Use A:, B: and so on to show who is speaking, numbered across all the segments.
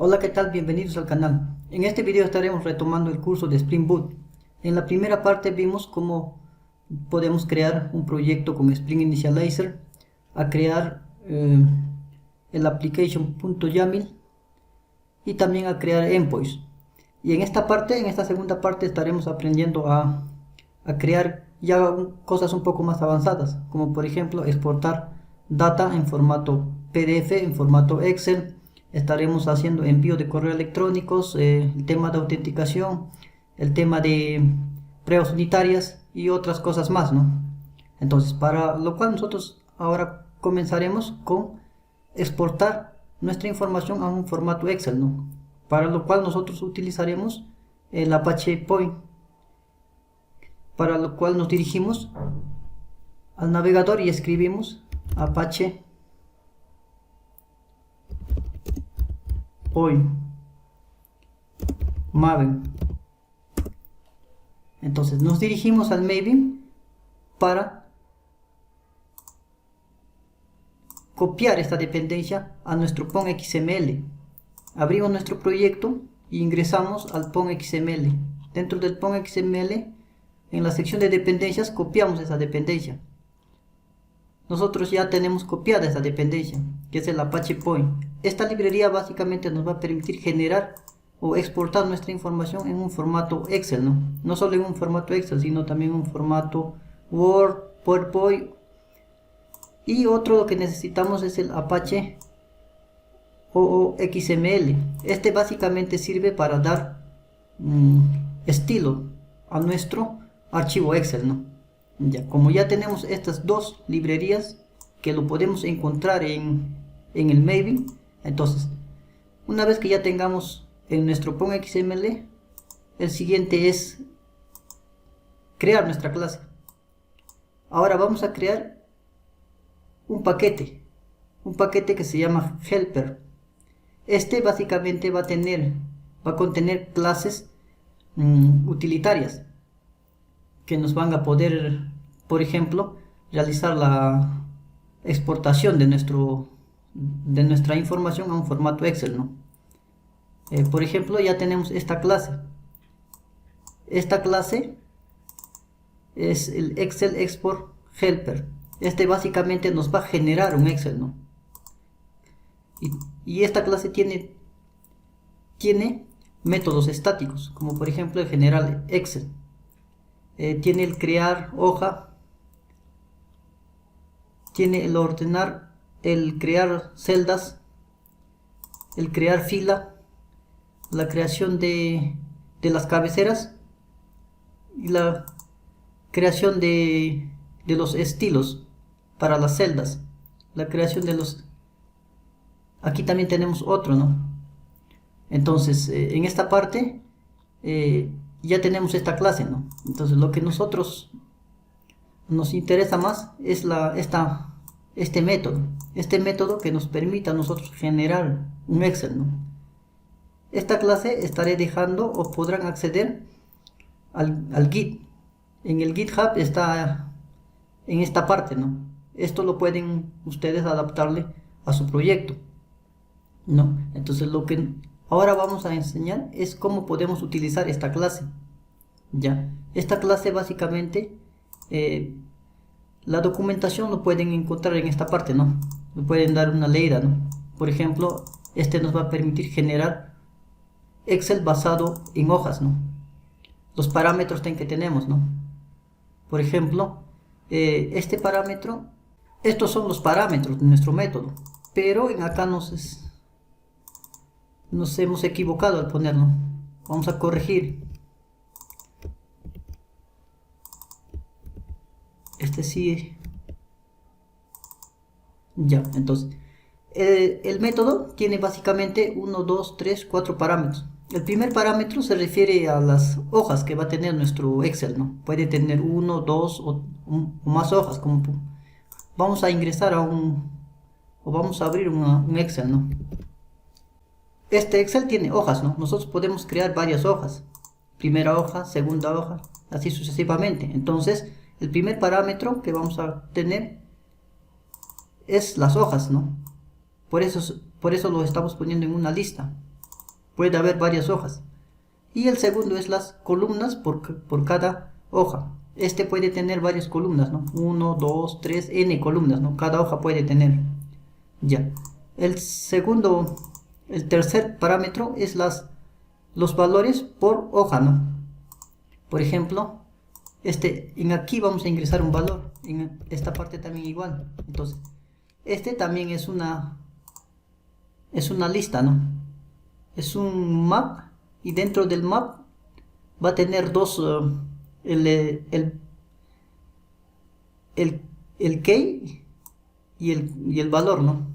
A: Hola, ¿qué tal? Bienvenidos al canal. En este video estaremos retomando el curso de Spring Boot. En la primera parte vimos cómo podemos crear un proyecto con Spring Initializer, a crear el application.yaml y también a crear endpoints. Y en esta segunda parte estaremos aprendiendo a crear ya cosas un poco más avanzadas, como por ejemplo exportar data en formato PDF, en formato Excel. Estaremos haciendo envío de correos electrónicos, el tema de autenticación, el tema de pruebas unitarias y otras cosas más, ¿no? Entonces, para lo cual nosotros ahora comenzaremos con exportar nuestra información a un formato Excel, ¿no? Para lo cual nosotros utilizaremos el Apache Point, para lo cual nos dirigimos al navegador y escribimos Apache Point Maven. Entonces nos dirigimos al Maven para copiar esta dependencia a nuestro POM.xml. Abrimos nuestro proyecto y ingresamos al POM.xml. Dentro del POM.xml, en la sección de dependencias, copiamos esa dependencia. Nosotros ya tenemos copiada esa dependencia, que es el Apache Point. Esta librería básicamente nos va a permitir generar o exportar nuestra información en un formato Excel, ¿no? No solo en un formato Excel, sino también en un formato Word, PowerPoint. Y otro que necesitamos es el Apache OOXML. Este básicamente sirve para dar estilo a nuestro archivo Excel, ¿no? Ya, como ya tenemos estas dos librerías que lo podemos encontrar en el Maven, entonces una vez que ya tengamos en nuestro POM.xml, el siguiente es crear nuestra clase. Ahora vamos a crear un paquete que se llama helper. Este básicamente va a contener clases utilitarias que nos van a poder, por ejemplo, realizar la exportación de nuestra información a un formato Excel, ¿no? Por ejemplo, ya tenemos esta clase. Esta clase es el Excel Export Helper. Este básicamente nos va a generar un Excel, ¿no? Y esta clase tiene métodos estáticos, como por ejemplo el general Excel. Tiene el crear hoja, tiene el ordenar, el crear celdas, el crear fila, la creación de las cabeceras y la creación de los estilos para las celdas, la creación de los... Aquí también tenemos otro, ¿no? Entonces, en esta parte ya tenemos esta clase, ¿no? Entonces lo que nosotros nos interesa más es este método que nos permita a nosotros generar un Excel, ¿no? Esta clase estaré dejando o podrán acceder al Git. En el GitHub está en esta parte, ¿no? Esto lo pueden ustedes adaptarle a su proyecto, ¿no? Entonces lo que ahora vamos a enseñar es cómo podemos utilizar esta clase. Ya, esta clase básicamente la documentación lo pueden encontrar en esta parte, ¿no? Le pueden dar una leída, ¿no? Por ejemplo, este nos va a permitir generar Excel basado en hojas, ¿no? Los parámetros que tenemos, ¿no? Por ejemplo, este parámetro, estos son los parámetros de nuestro método, pero en acá nos hemos equivocado al ponerlo. Vamos a corregir. Este sí. Ya, entonces el método tiene básicamente 1, 2, 3, 4 parámetros. El primer parámetro se refiere a las hojas que va a tener nuestro Excel, ¿no? Puede tener 1, 2 o más hojas. Como vamos a ingresar o vamos a abrir un Excel, ¿no? Este Excel tiene hojas, ¿no? Nosotros podemos crear varias hojas. Primera hoja, segunda hoja, así sucesivamente. Entonces, el primer parámetro que vamos a tener es las hojas, ¿no? Por eso lo estamos poniendo en una lista. puede haber varias hojas. Y el segundo es las columnas por cada hoja. Este puede tener varias columnas, ¿no? 1, 2, 3, n columnas, ¿no? Cada hoja puede tener. Ya. El tercer parámetro es los valores por hoja, ¿no? Por ejemplo, en aquí vamos a ingresar un valor. En esta parte también igual. Entonces, este también es una lista, ¿no? Es un map. Y dentro del map va a tener dos, el key y el valor, ¿no?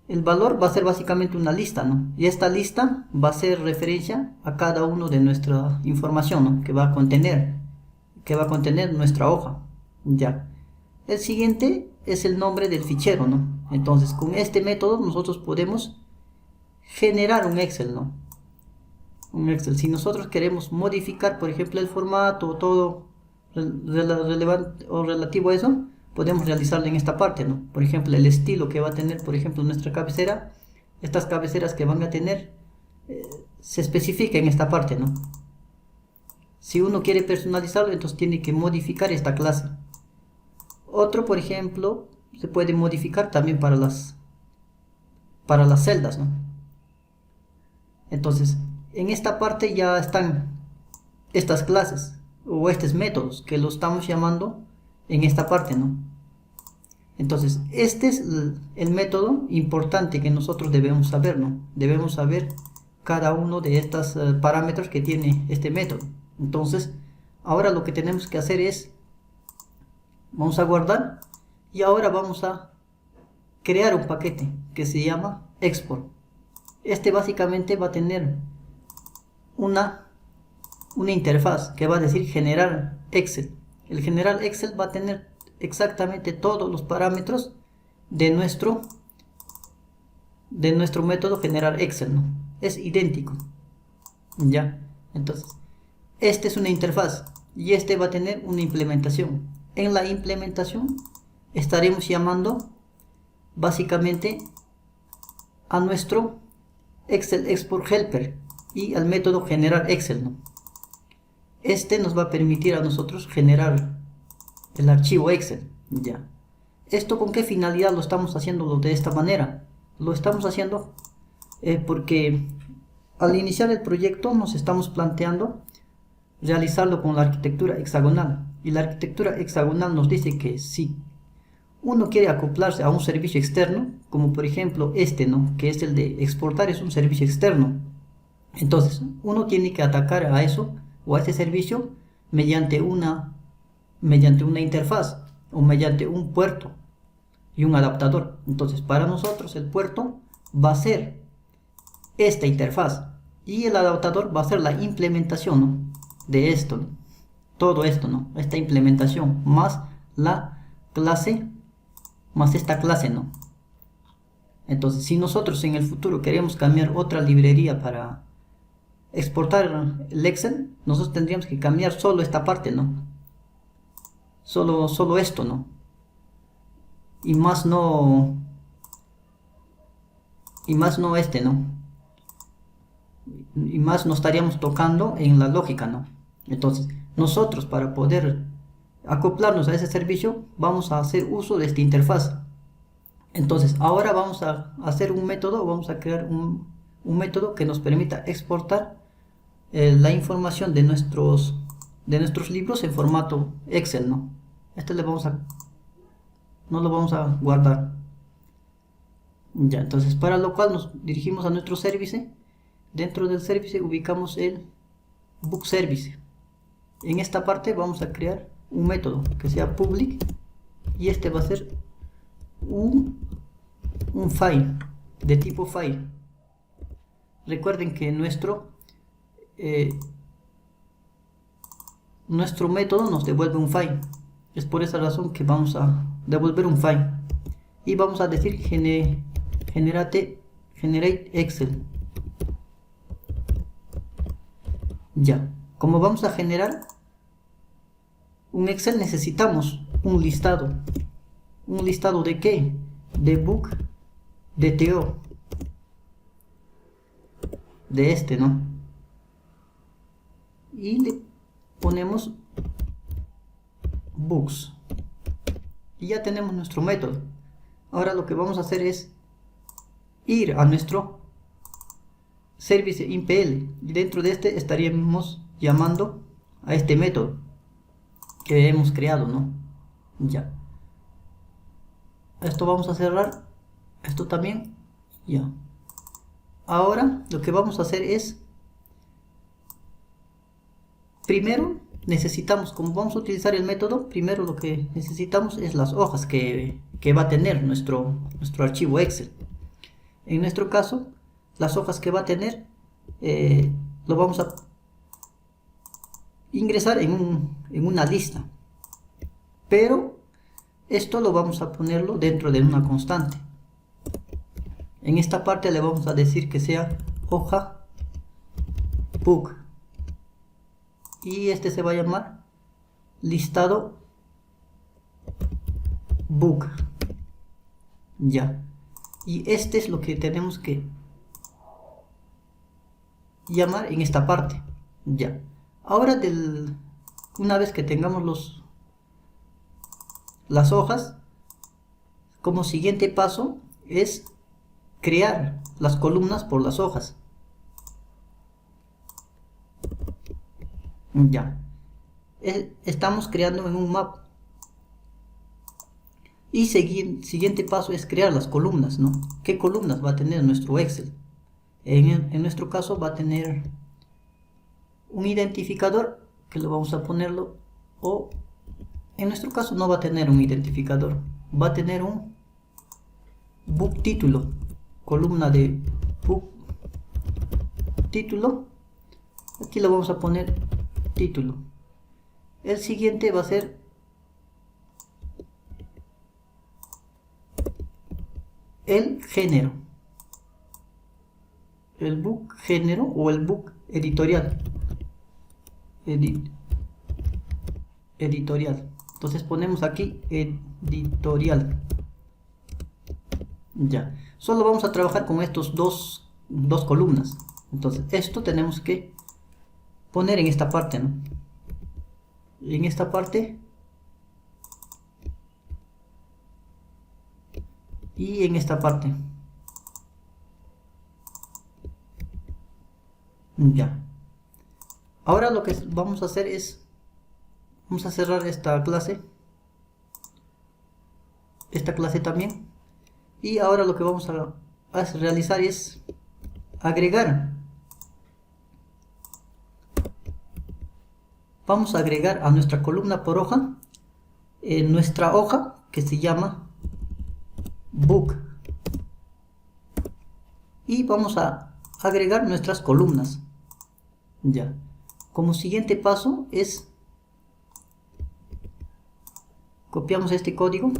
A: El valor va a ser básicamente una lista, ¿no? Y esta lista va a ser referencia a cada uno de nuestra información, ¿no? que va a contener nuestra hoja. Ya. El siguiente es el nombre del fichero, ¿no? Entonces, con este método nosotros podemos generar un Excel, ¿no? Un Excel. Si nosotros queremos modificar, por ejemplo, el formato o todo relevante o relativo a eso, podemos realizarlo en esta parte, ¿no? Por ejemplo, el estilo que va a tener, por ejemplo, nuestra cabecera, estas cabeceras que van a tener, se especifica en esta parte, ¿no? Si uno quiere personalizarlo, entonces tiene que modificar esta clase. Otro, por ejemplo, se puede modificar también para las celdas, ¿no? Entonces, en esta parte ya están estas clases o estos métodos que lo estamos llamando en esta parte, ¿no? Entonces, este es el método importante que nosotros debemos saber, ¿no? Debemos saber cada uno de estos parámetros que tiene este método. Entonces, ahora lo que tenemos que hacer es, vamos a guardar y ahora vamos a crear un paquete que se llama export. Este básicamente va a tener una interfaz que va a decir generar Excel. El generar Excel va a tener exactamente todos los parámetros de nuestro método generar Excel, ¿no? Es idéntico. Ya. Entonces, este es una interfaz y este va a tener una implementación. En la implementación estaremos llamando básicamente a nuestro Excel Export Helper y al método generar Excel, ¿no? Este nos va a permitir a nosotros generar el archivo Excel. Ya. ¿Esto con qué finalidad lo estamos haciendo de esta manera? Lo estamos haciendo porque al iniciar el proyecto nos estamos planteando realizarlo con la arquitectura hexagonal. Y la arquitectura hexagonal nos dice que si uno quiere acoplarse a un servicio externo, como por ejemplo este, ¿no? Que es el de exportar, es un servicio externo. Entonces, uno tiene que atacar a eso o a ese servicio mediante una interfaz o mediante un puerto y un adaptador. Entonces, para nosotros el puerto va a ser esta interfaz y el adaptador va a ser la implementación, ¿no? De esto, ¿no? Todo esto, ¿no? Esta implementación más la clase, más esta clase, ¿no? Entonces, si nosotros en el futuro queremos cambiar otra librería para exportar el Excel, nosotros tendríamos que cambiar solo esta parte, ¿no? Solo esto, ¿no? Y más no este, ¿no? Y más no estaríamos tocando en la lógica, ¿no? Entonces, nosotros para poder acoplarnos a ese servicio, vamos a hacer uso de esta interfaz. Entonces, ahora vamos a hacer un método, vamos a crear un método que nos permita exportar la información de nuestros libros en formato Excel, ¿no? Este no lo vamos a guardar. Ya, entonces para lo cual nos dirigimos a nuestro service. Dentro del service ubicamos el book service. En esta parte vamos a crear un método que sea public y este va a ser un file de tipo file. Recuerden que nuestro método nos devuelve un file. Es por esa razón que vamos a devolver un file y vamos a decir generate Excel. Ya, como vamos a generar un Excel, necesitamos un listado. ¿Un listado de qué? De book DTO. de este, ¿no? Y le ponemos books y ya tenemos nuestro método. Ahora lo que vamos a hacer es ir a nuestro service impl y dentro de este estaríamos llamando a este método que hemos creado, ¿no? Ya, esto vamos a cerrar, esto también, ya. Ahora lo que vamos a hacer es, primero necesitamos, como vamos a utilizar el método, primero lo que necesitamos es las hojas que va a tener nuestro archivo Excel. En nuestro caso, las hojas que va a tener lo vamos a ingresar en una lista, pero esto lo vamos a ponerlo dentro de una constante. En esta parte le vamos a decir que sea hoja book y este se va a llamar listado book, ya. Y este es lo que tenemos que llamar en esta parte, ya. Ahora una vez que tengamos las hojas, como siguiente paso es crear las columnas por las hojas, ya. Estamos creando en un map y siguiente paso es crear las columnas, ¿no? ¿Qué columnas va a tener nuestro Excel? En nuestro caso va a tener un identificador que lo vamos a ponerlo, o en nuestro caso no va a tener un identificador, va a tener un book título, columna de book título, aquí lo vamos a poner título. El siguiente va a ser el género, el book género o el book editorial, editorial. Entonces ponemos aquí editorial, ya. Solo vamos a trabajar con estos dos columnas. Entonces esto tenemos que poner en esta parte, ¿no? En esta parte y en esta parte, ya. Ahora lo que vamos a hacer es, vamos a cerrar esta clase también, y ahora lo que vamos a realizar es agregar. Vamos a agregar a nuestra columna por hoja nuestra hoja que se llama book, y vamos a agregar nuestras columnas, ya. Como siguiente paso es, copiamos este código.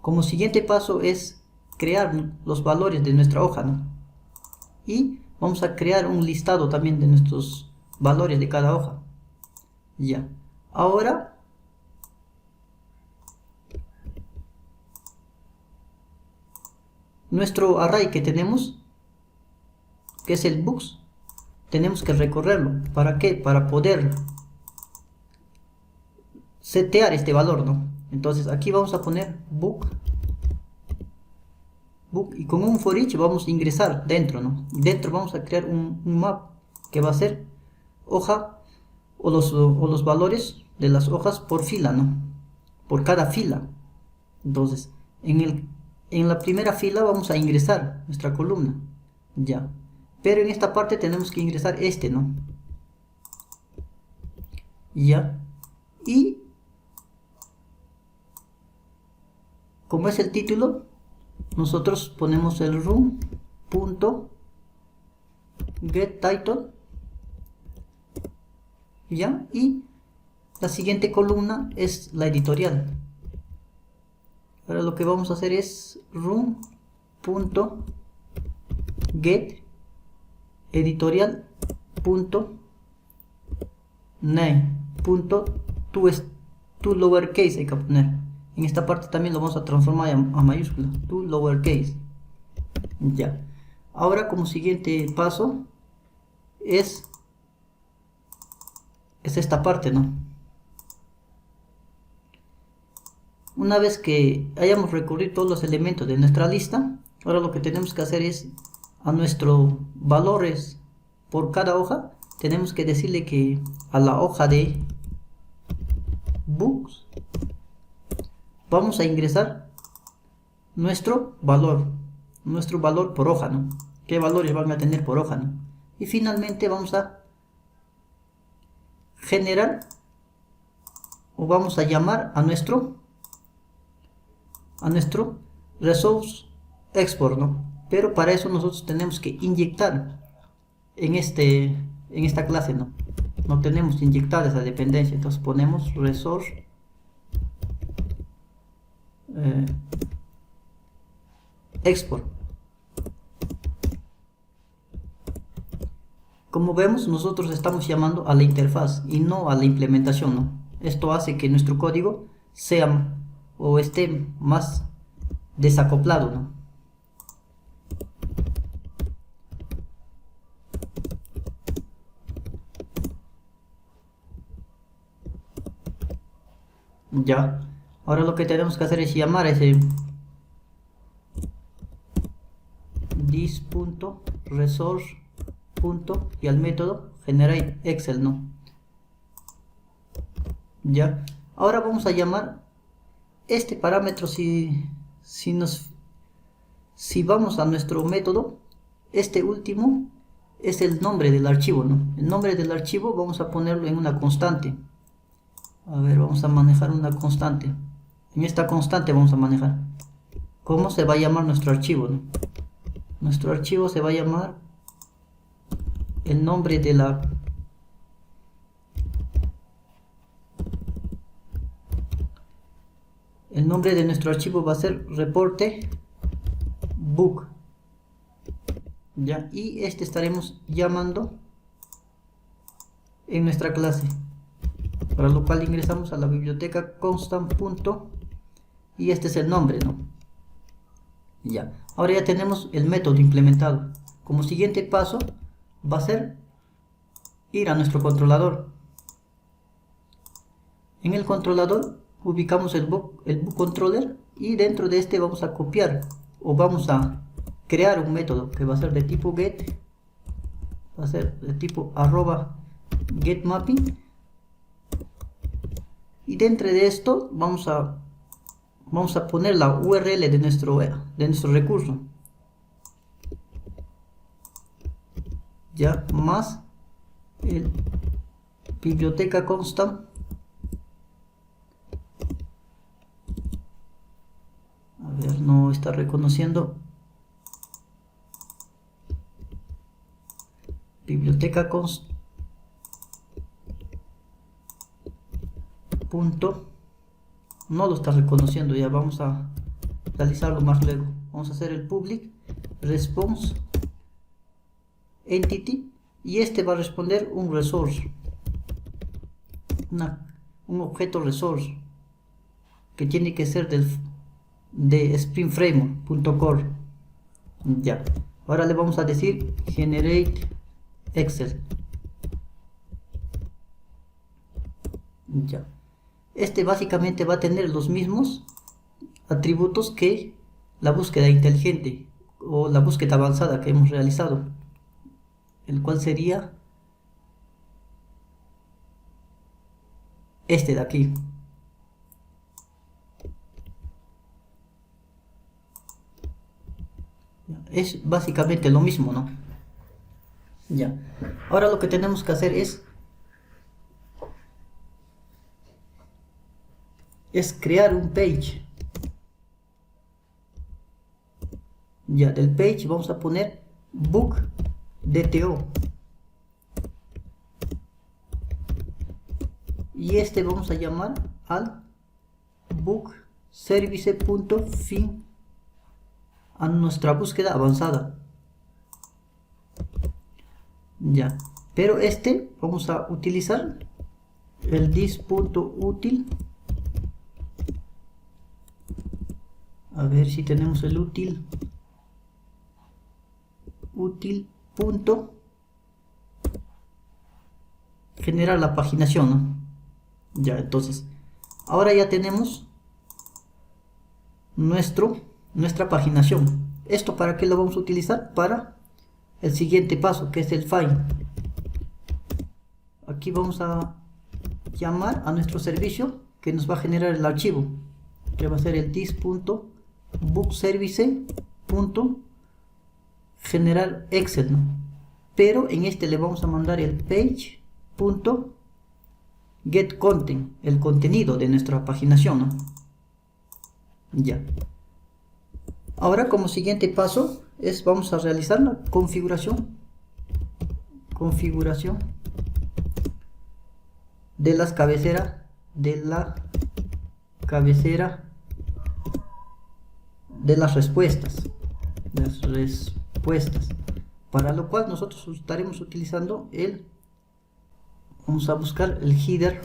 A: Como siguiente paso es crear los valores de nuestra hoja, ¿no? Y vamos a crear un listado también de nuestros valores de cada hoja, ya. Ahora nuestro array que tenemos, que es el books, tenemos que recorrerlo. ¿Para qué? Para poder setear este valor, ¿no? Entonces aquí vamos a poner book, y con un for each vamos a ingresar dentro, ¿no? Dentro vamos a crear un map que va a ser hoja o los valores de las hojas por fila, ¿no? Por cada fila. Entonces en la primera fila vamos a ingresar nuestra columna, ya. Pero en esta parte tenemos que ingresar este, ¿no? Ya. Y como es el título, nosotros ponemos el room.getTitle, ya. Y la siguiente columna es la editorial. Ahora lo que vamos a hacer es room.getEditorial.name.to lowercase hay que poner. En esta parte también lo vamos a transformar a mayúscula, to lowercase, ya. Ahora como siguiente paso es esta parte, ¿no? Una vez que hayamos recorrido todos los elementos de nuestra lista, ahora lo que tenemos que hacer es a nuestros valores por cada hoja, tenemos que decirle que a la hoja de books vamos a ingresar nuestro valor por hoja, ¿no? ¿Qué valores van a tener por hoja, ¿no? Y finalmente vamos a generar o vamos a llamar a nuestro resource export, ¿no? Pero para eso nosotros tenemos que inyectar en esta clase, ¿no? No tenemos que inyectar esa dependencia, entonces ponemos resource export. Como vemos, nosotros estamos llamando a la interfaz y no a la implementación, ¿no? Esto hace que nuestro código sea o esté más desacoplado, ¿no? Ya, ahora lo que tenemos que hacer es llamar a ese this.resource y al método generate excel, ¿no? Ya, ahora vamos a llamar este parámetro si vamos a nuestro método, este último es el nombre del archivo, ¿no? El nombre del archivo vamos a ponerlo en una constante. A ver, vamos a manejar una constante. En esta constante vamos a manejar cómo se va a llamar nuestro archivo, ¿no? Nuestro archivo se va a llamar el nombre de el nombre de nuestro archivo va a ser reporte book. Ya, y este estaremos llamando en nuestra clase, para lo cual ingresamos a la biblioteca constant. Y este es el nombre, ¿no? Ya, ahora ya tenemos el método implementado. Como siguiente paso va a ser ir a nuestro controlador. En el controlador ubicamos el book controller y dentro de este vamos a copiar o vamos a crear un método que va a ser de tipo get, va a ser de tipo @getMapping, y dentro de esto vamos a poner la URL de nuestro recurso, ya, más el biblioteca constant. A ver, no está reconociendo. Biblioteca const punto, no lo está reconociendo. Ya vamos a realizarlo más luego. Vamos a hacer el public response entity y este va a responder un resource, un objeto resource que tiene que ser de springframework.core. Ya, ahora le vamos a decir generate excel. Ya, este básicamente va a tener los mismos atributos que la búsqueda inteligente o la búsqueda avanzada que hemos realizado, el cual sería este de aquí. Es básicamente lo mismo, ¿no? Ya, ahora lo que tenemos que hacer es crear un page. Ya, del page vamos a poner book DTO y este vamos a llamar al book service.fin a nuestra búsqueda avanzada. Ya, pero este vamos a utilizar el this.util. A ver si tenemos el útil. útil punto generar la paginación, ¿no? Ya, entonces ahora ya tenemos nuestra paginación. ¿Esto para qué lo vamos a utilizar? Para el siguiente paso, que es el file. Aquí vamos a llamar a nuestro servicio que nos va a generar el archivo, que va a ser el this.bookservice.generar Excel, ¿no? Pero en este le vamos a mandar el page.getContent, el contenido de nuestra paginación, ¿no? Ya. Ahora, como siguiente paso, vamos a realizar la configuración de las cabeceras de las respuestas, para lo cual nosotros estaremos utilizando vamos a buscar el header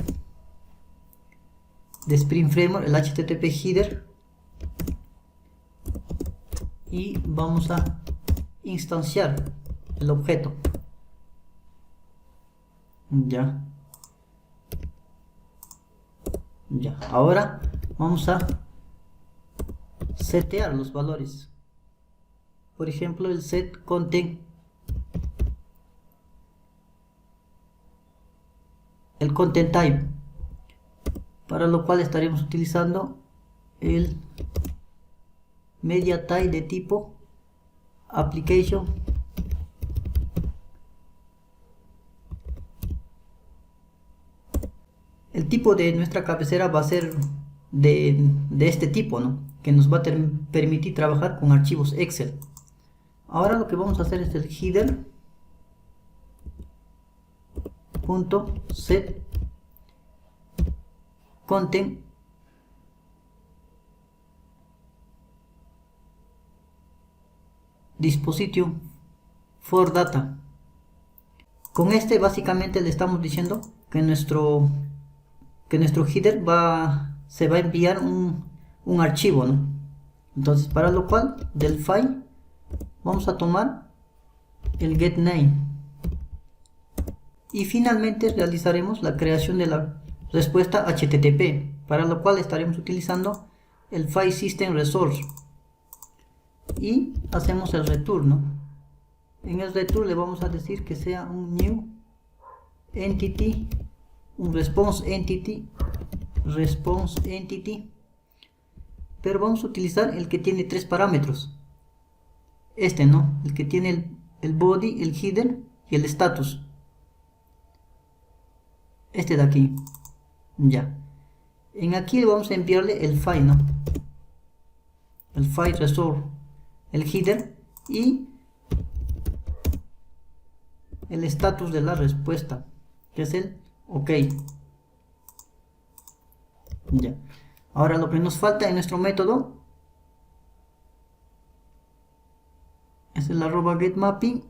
A: de Spring Framework, el HTTP header, y vamos a instanciar el objeto. Ya, ahora vamos a setear los valores. Por ejemplo, el set content, el content type, para lo cual estaremos utilizando el media type de tipo application el tipo de nuestra cabecera va a ser de este tipo, ¿no? Que nos va a permitir trabajar con archivos Excel. Ahora lo que vamos a hacer es el header.set content disposition for data. Con este básicamente le estamos diciendo que nuestro header se va a enviar un archivo, ¿no? Entonces, para lo cual del file vamos a tomar el getName y finalmente realizaremos la creación de la respuesta HTTP, para lo cual estaremos utilizando el file system resource y hacemos el return, ¿no? En el return le vamos a decir que sea un new entity, un response entity, pero vamos a utilizar el que tiene 3 parámetros, ¿no? El que tiene el body, el header y el status, de aquí. Ya, en aquí vamos a enviarle el file, ¿no? El file resource, el header y el status de la respuesta, que es el OK. Ya. Ahora lo que nos falta en nuestro método es el @getMapping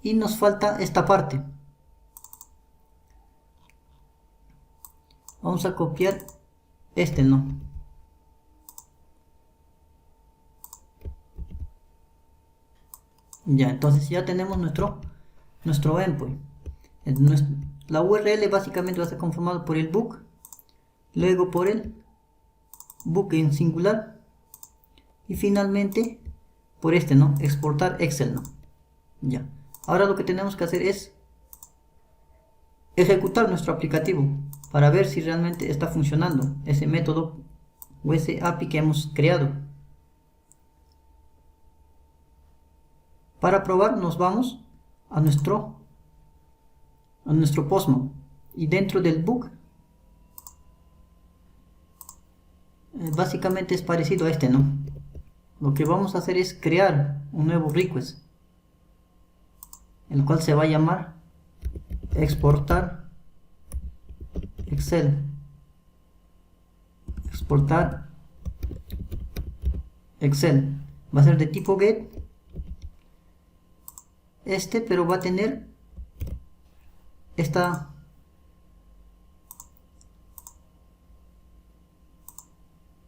A: y nos falta esta parte. Vamos a copiar ¿no? Ya, entonces ya tenemos nuestro endpoint. La URL básicamente va a ser conformada por el book, luego por el book en singular y finalmente por ¿no? Exportar Excel, ¿no? Ya. Ahora lo que tenemos que hacer es ejecutar nuestro aplicativo para ver si realmente está funcionando ese método o ese API que hemos creado. Para probar nos vamos a nuestro Postman y dentro del book básicamente es parecido a ¿no? Lo que vamos a hacer es crear un nuevo request, el cual se va a llamar exportar Excel, va a ser de tipo get, pero va a tener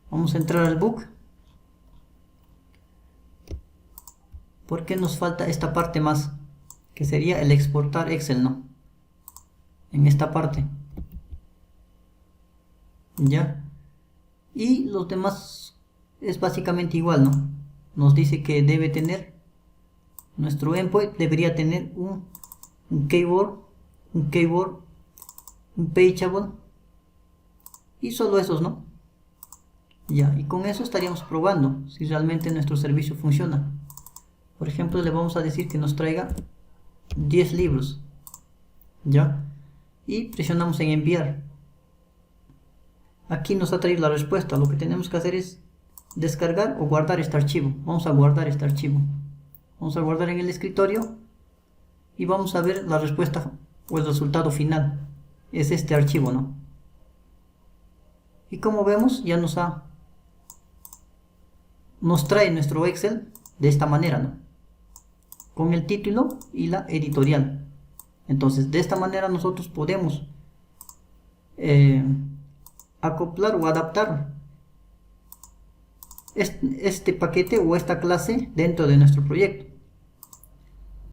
A: vamos a entrar al book, porque nos falta esta parte más, que sería el exportar Excel, ¿no? En esta parte. ¿Ya? Y los demás es básicamente igual, ¿no? Nos dice que debe tener, nuestro endpoint debería tener un keyword, un pageable, y solo esos, ¿no? Ya, y con eso estaríamos probando si realmente nuestro servicio funciona. Por ejemplo, le vamos a decir que nos traiga 10 libros, ¿ya? Y presionamos en enviar. Aquí nos ha traído la respuesta. Lo que tenemos que hacer es descargar o guardar este archivo. Vamos a guardar este archivo. Vamos a guardar en el escritorio y vamos a ver la respuesta o el resultado final. Es este archivo, ¿no? Y como vemos, ya nos trae nuestro Excel de esta manera, ¿no? Con el título y la editorial. Entonces, de esta manera nosotros podemos acoplar o adaptar este paquete o esta clase dentro de nuestro proyecto.